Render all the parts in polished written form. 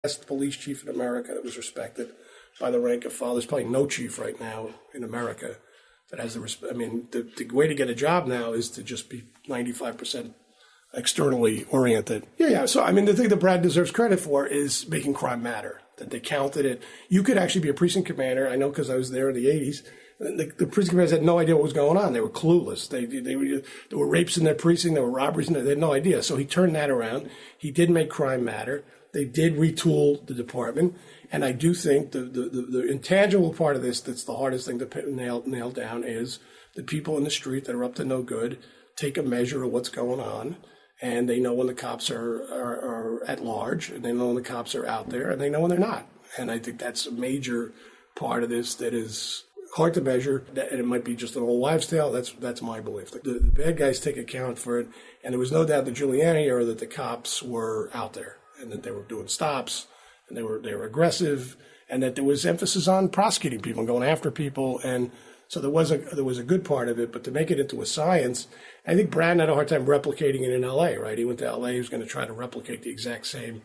best police chief in America that was respected by the rank and file. There's probably no chief right now in America that has the respect. I mean, the way to get a job now is to just be 95% externally oriented. Yeah. So, I mean, the thing that Brad deserves credit for is making crime matter, that they counted it. You could actually be a precinct commander. I know because I was there in the 80s. The precinct commanders had no idea what was going on. They were clueless. There were rapes in their precinct. There were robberies. They had no idea. So he turned that around. He did make crime matter. They did retool the department. And I do think the intangible part of this that's the hardest thing to nail down is the people in the street that are up to no good take a measure of what's going on. And they know when the cops are at large, and they know when the cops are out there, and they know when they're not. And I think that's a major part of this that is hard to measure, and it might be just an old wives' tale. That's my belief. The bad guys take account for it, and there was no doubt in the Giuliani era that the cops were out there, and that they were doing stops, and they were aggressive, and that there was emphasis on prosecuting people and going after people, and so there was a good part of it. But to make it into a science, I think Brad had a hard time replicating it in L.A. Right? He went to L.A. He was going to try to replicate the exact same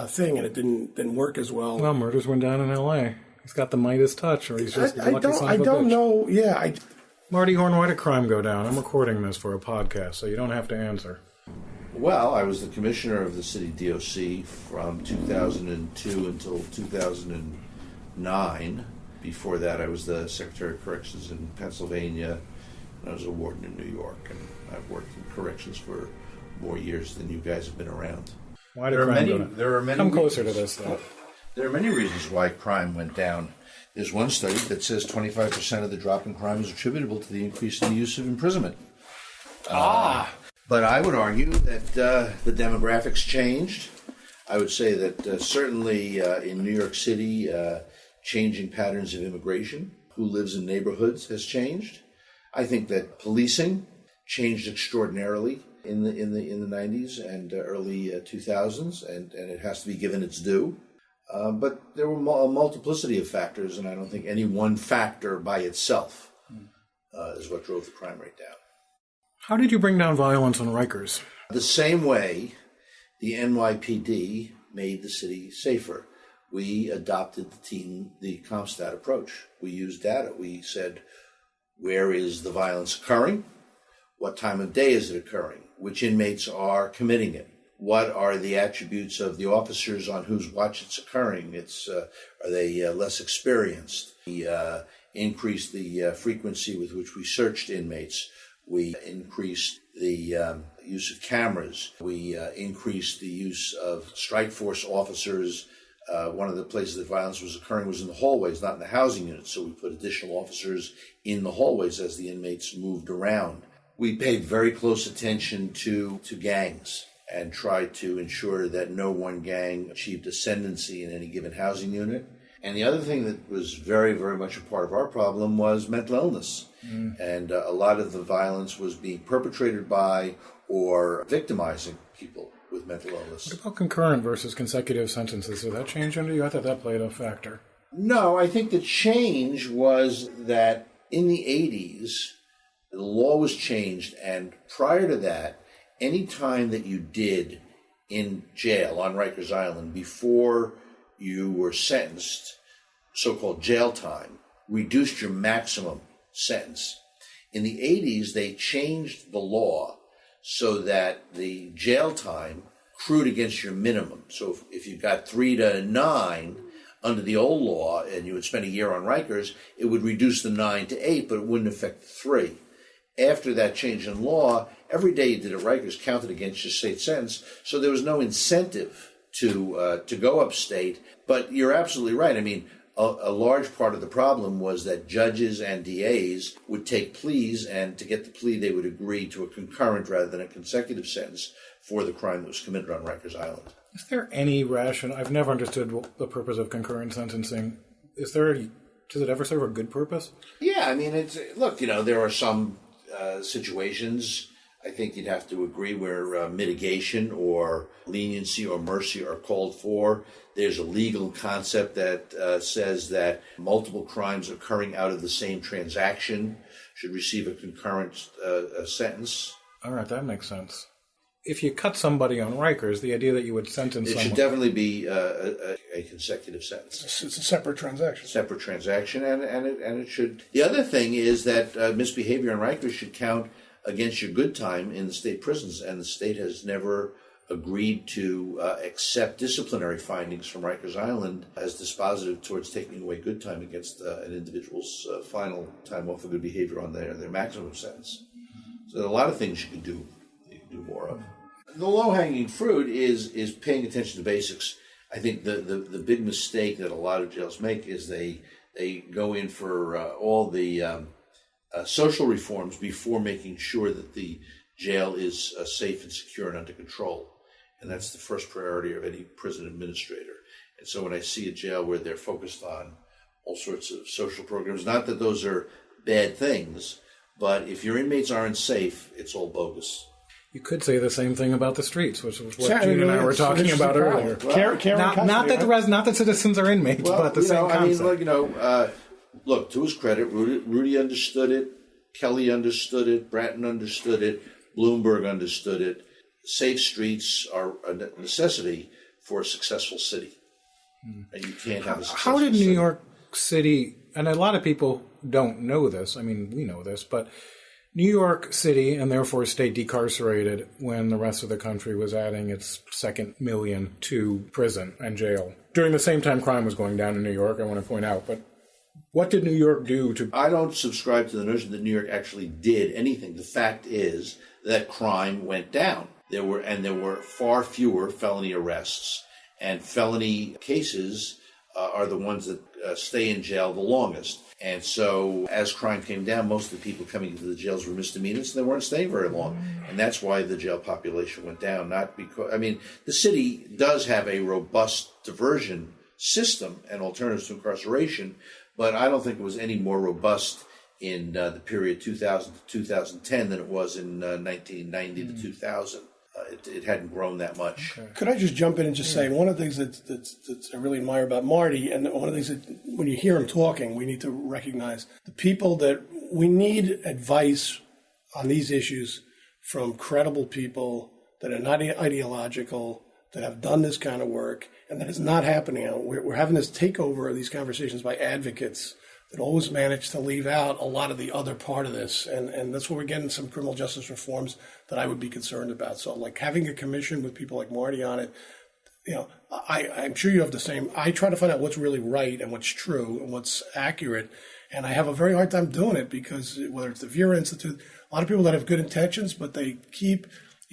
thing, and it didn't work as well. Well, murders went down in L.A. He's got the Midas touch, or he's just lucky son of a bitch. I don't know. Yeah, Marty Horn, why did crime go down? I'm recording this for a podcast, so you don't have to answer. Well, I was the commissioner of the city DOC from 2002 until 2009. Before that, I was the Secretary of Corrections in Pennsylvania, and I was a warden in New York. And I've worked in corrections for more years than you guys have been around. Why did crime go down? There are many. Come closer to this, though. There are many reasons why crime went down. There's one study that says 25% of the drop in crime is attributable to the increase in the use of imprisonment. But I would argue that the demographics changed. I would say that certainly in New York City, changing patterns of immigration, who lives in neighborhoods, has changed. I think that policing changed extraordinarily in the 90s and early 2000s, and it has to be given its due. But there were a multiplicity of factors, and I don't think any one factor by itself is what drove the crime rate down. How did you bring down violence on Rikers? The same way the NYPD made the city safer. We adopted the CompStat approach. We used data. We said, where is the violence occurring? What time of day is it occurring? Which inmates are committing it? What are the attributes of the officers on whose watch it's occurring? Are they less experienced? We increased the frequency with which we searched inmates. We increased the use of cameras. We increased the use of strike force officers. One of the places that violence was occurring was in the hallways, not in the housing units. So we put additional officers in the hallways as the inmates moved around. We paid very close attention to gangs and tried to ensure that no one gang achieved ascendancy in any given housing unit. And the other thing that was very, very much a part of our problem was mental illness. And a lot of the violence was being perpetrated by or victimizing people with mental illness. What about concurrent versus consecutive sentences? Did that change under you? I thought that played a factor. No, I think the change was that in the 80s, the law was changed, and prior to that, any time that you did in jail on Rikers Island before you were sentenced, so-called jail time, reduced your maximum sentence. In the 80s, they changed the law so that the jail time accrued against your minimum. So if you got 3 to 9 under the old law and you would spend a year on Rikers, it would reduce the 9 to 8, but it wouldn't affect the 3. After that change in law, every day you did at Rikers counted against your state sentence, so there was no incentive to go upstate. But you're absolutely right. I mean, a large part of the problem was that judges and DAs would take pleas, and to get the plea, they would agree to a concurrent rather than a consecutive sentence for the crime that was committed on Rikers Island. Is there any rational? I've never understood the purpose of concurrent sentencing. Does it ever serve a good purpose? Yeah, I mean, there are some situations, I think you'd have to agree, where mitigation or leniency or mercy are called for. There's a legal concept that says that multiple crimes occurring out of the same transaction should receive a concurrent sentence. All right, that makes sense. if you cut somebody on Rikers, the idea that you would sentence It someone... should definitely be a consecutive sentence. It's a separate transaction. Separate transaction, and it should. The other thing is that misbehavior on Rikers should count against your good time in the state prisons, and the state has never agreed to accept disciplinary findings from Rikers Island as dispositive towards taking away good time against an individual's final time off of good behavior on their maximum sentence. So there are a lot of things you can do more of. The low-hanging fruit is paying attention to basics. I think the big mistake that a lot of jails make is they go in for all the social reforms before making sure that the jail is safe and secure and under control. And that's the first priority of any prison administrator. And so when I see a jail where they're focused on all sorts of social programs, not that those are bad things, but if your inmates aren't safe, it's all bogus. You could say the same thing about the streets, which was what Gene and I were talking about earlier. Not that citizens are inmates, but the same concept. Look, to his credit, Rudy understood it, Kelly understood it, Bratton understood it, Bloomberg understood it. Safe streets are a necessity for a successful city. And you can't have a successful How did New city. York City, and a lot of people don't know this, I mean, we know this, but New York City, and therefore stayed decarcerated when the rest of the country was adding its second million to prison and jail. During the same time crime was going down in New York, I want to point out. But what did New York do to... I don't subscribe to the notion that New York actually did anything. The fact is that crime went down. There were far fewer felony arrests, and felony cases are the ones that stay in jail the longest. And so as crime came down, most of the people coming into the jails were misdemeanors, and they weren't staying very long. And that's why the jail population went down, not because... I mean, the city does have a robust diversion system and alternatives to incarceration, but I don't think it was any more robust in the period 2000 to 2010 than it was in 1990 to 2000. It hadn't grown that much. Okay. Could I just jump in and just say one of the things that I really admire about Marty, and one of the things that when you hear him talking, we need to recognize the people that we need advice on these issues from credible people that are not ideological, that have done this kind of work, and that is not happening. We're having this takeover of these conversations by advocates that always manage to leave out a lot of the other part of this. And that's where we're getting some criminal justice reforms that I would be concerned about. So like having a commission with people like Marty on it, I'm sure you have the same. I try to find out what's really right and what's true and what's accurate. And I have a very hard time doing it because whether it's the Vera Institute, a lot of people that have good intentions, but you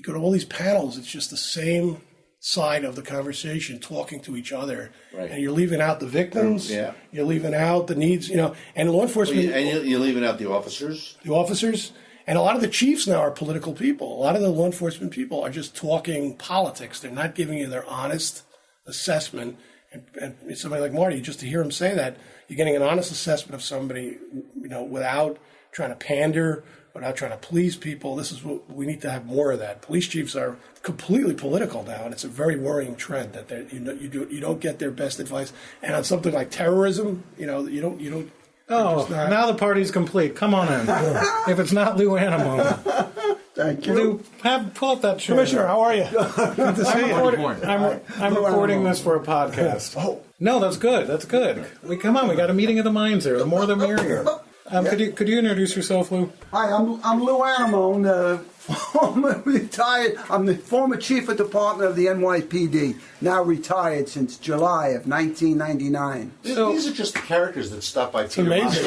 go to all these panels, it's just the same side of the conversation talking to each other, right. And you're leaving out the victims, you're leaving out the needs, and law enforcement. You're leaving out the officers. The officers, and a lot of the chiefs now are political people. A lot of the law enforcement people are just talking politics. They're not giving you their honest assessment. And somebody like Marty, just to hear him say that, you're getting an honest assessment of somebody, without trying to pander, without trying to please people. This is what we need to have more of that. Police chiefs are completely political now, and it's a very worrying trend that you don't get their best advice. And on something like terrorism, you don't. Oh, now the party's complete. Come on in. If it's not Lou Anemone. Thank you. Lou, pull up that chair. Commissioner, how are you? Good to see you. I'm recording this for a podcast. Oh. No, that's good. That's good. We got a meeting of the minds here. The more the merrier. Could you introduce yourself, Lou? Hi, I'm Lou Anemone, former retired. I'm the former chief of department of the NYPD, now retired since July of 1999. These are just the characters that stop by. It's amazing.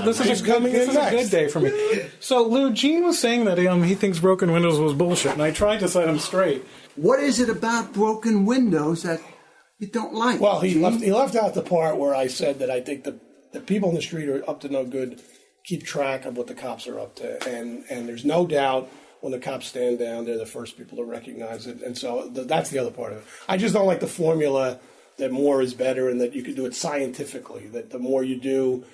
This is a good day for me. So, Lou, Gene was saying that he thinks broken windows was bullshit, and I tried to set him straight. What is it about broken windows that you don't like? Well, he left out the part where I said that I think the people in the street are up to no good, keep track of what the cops are up to. And there's no doubt when the cops stand down, they're the first people to recognize it. And so that's the other part of it. I just don't like the formula that more is better and that you can do it scientifically, that the more you do,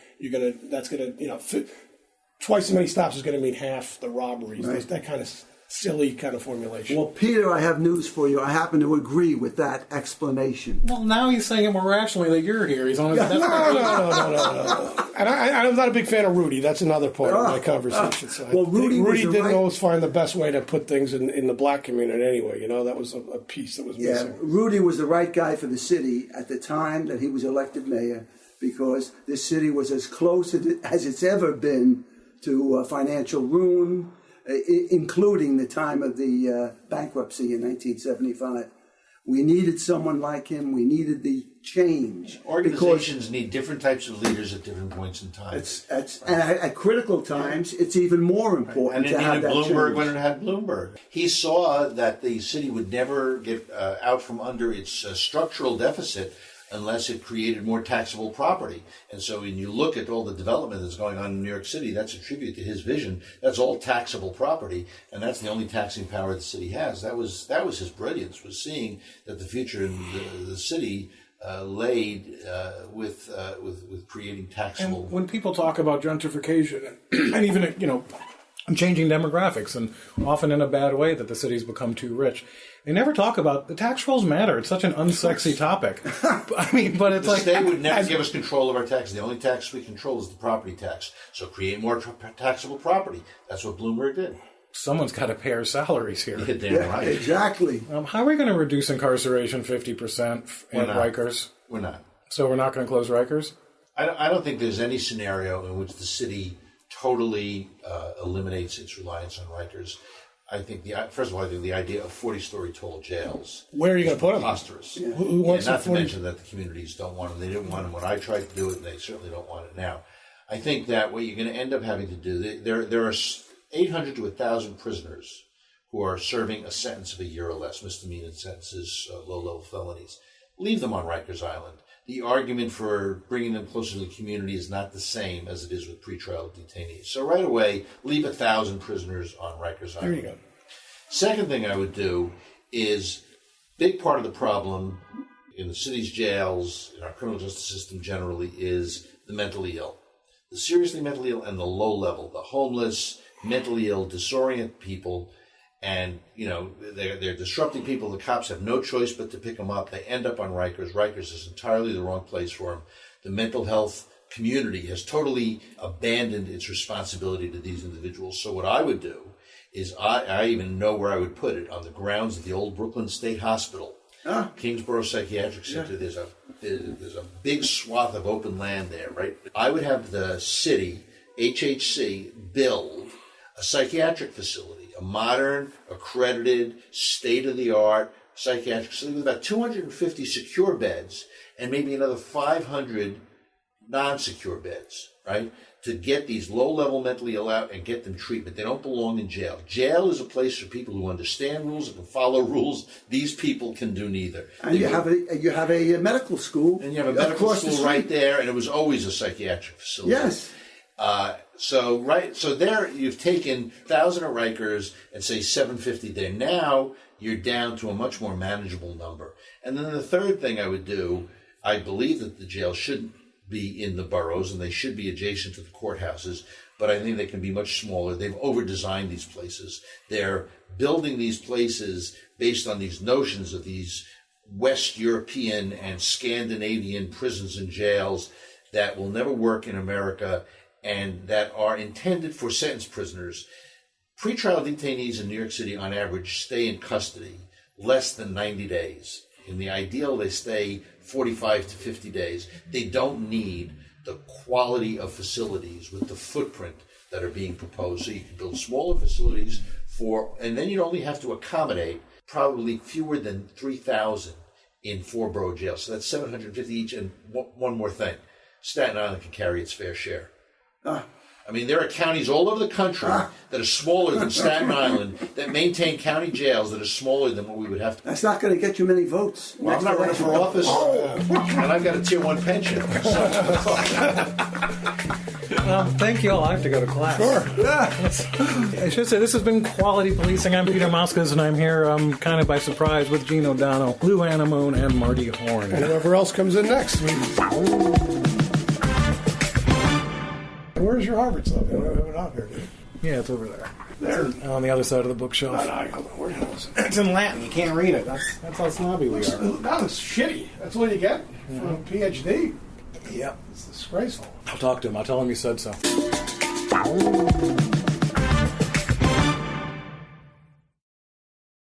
twice as many stops is going to mean half the robberies. Right. That kind of silly kind of formulation. Well, Peter, I have news for you. I happen to agree with that explanation. Well, now he's saying it more rationally that you're here. He's on his No. And I'm not a big fan of Rudy. That's another part of my conversation. So well, I think Rudy didn't right. always find the best way to put things in the black community anyway. You know, that was a piece that was missing. Rudy was the right guy for the city at the time that he was elected mayor, because this city was as close as it's ever been to financial ruin, including the time of the bankruptcy in 1975. We needed someone like him. We needed the change. Organizations need different types of leaders at different points in time. And at critical times, it's even more important and to have that Bloomberg change. when it had Bloomberg. He saw that the city would never get out from under its structural deficit unless it created more taxable property. And so when you look at all the development that's going on in New York City, that's a tribute to his vision. That's all taxable property, and that's the only taxing power the city has. That was his brilliance, was seeing that the future in the city laid with creating taxable. And when people talk about gentrification and even, changing demographics, and often in a bad way, that the city's become too rich, they never talk about the tax rolls matter. It's such an unsexy topic. But it's the like state would never give us control of our taxes. The only tax we control is the property tax. So create more taxable property. That's what Bloomberg did. Someone's got to pay our salaries here. You're damn right. Exactly. How are we going to reduce incarceration 50% at Rikers? We're not. So we're not going to close Rikers? I don't think there's any scenario in which the city totally eliminates its reliance on Rikers. I think first of all, I think the idea of 40-story tall jails. Where are you going to put them? Preposterous. Yeah. Who wants not to 40? mention that the communities don't want them. They didn't want them when I tried to do it, and they certainly don't want it now. I think that what you're going to end up having to do, there are 800 to 1,000 prisoners who are serving a sentence of a year or less, misdemeanor sentences, low-level felonies. Leave them on Rikers Island. The argument for bringing them closer to the community is not the same as it is with pretrial detainees. So right away, leave 1,000 prisoners on Rikers Island. There you go. Second thing I would do is, big part of the problem in the city's jails, in our criminal justice system generally, is the mentally ill. The seriously mentally ill and the low level, the homeless, mentally ill, disoriented people, and they're disrupting people. The cops have no choice but to pick them up. They end up on Rikers. Rikers is entirely the wrong place for them. The mental health community has totally abandoned its responsibility to these individuals. So what I would do is, I even know where I would put it, on the grounds of the old Brooklyn State Hospital, Kingsborough Psychiatric Center. Yeah. There's a big swath of open land there, right? I would have the city, HHC, build a psychiatric facility, a modern, accredited, state-of-the-art psychiatric facility with about 250 secure beds and maybe another 500 non-secure beds, right? To get these low-level mentally ill out and get them treatment. They don't belong in jail. Jail is a place for people who understand rules and can follow rules. These people can do neither. And you have a medical school. And you have a medical school right there, and it was always a psychiatric facility. Yes. So there you've taken 1,000 at Rikers and say 750 there. Now you're down to a much more manageable number. And then the third thing I would do, I believe that the jail should be in the boroughs and they should be adjacent to the courthouses, but I think they can be much smaller. They've over-designed these places. They're building these places based on these notions of these West European and Scandinavian prisons and jails that will never work in America and that are intended for sentenced prisoners. Pretrial detainees in New York City, on average, stay in custody less than 90 days. In the ideal, they stay 45 to 50 days. They don't need the quality of facilities with the footprint that are being proposed. So you can build smaller facilities and then you'd only have to accommodate probably fewer than 3,000 in 4 borough jails. So that's 750 each. And one more thing, Staten Island can carry its fair share. I mean, there are counties all over the country that are smaller than Staten Island that maintain county jails that are smaller than what we would have to. That's not going to get you many votes. Well, I'm not running for office, and I've got a Tier 1 pension. Thank you all. I have to go to class. Sure. I should say this has been Quality Policing. I'm Peter Moskos, and I'm here kind of by surprise with Eugene O'Donnell, Lou Anemone, and Marty Horn. And whoever else comes in next. Where's your Harvard stuff? You don't have it out here, do you? Yeah, it's over there. They're on the other side of the bookshelf. where is it? It's in Latin. You can't read it. That's how snobby we are. That was shitty. That's what you get for a PhD. Yep. It's disgraceful. I'll talk to him. I'll tell him you said so.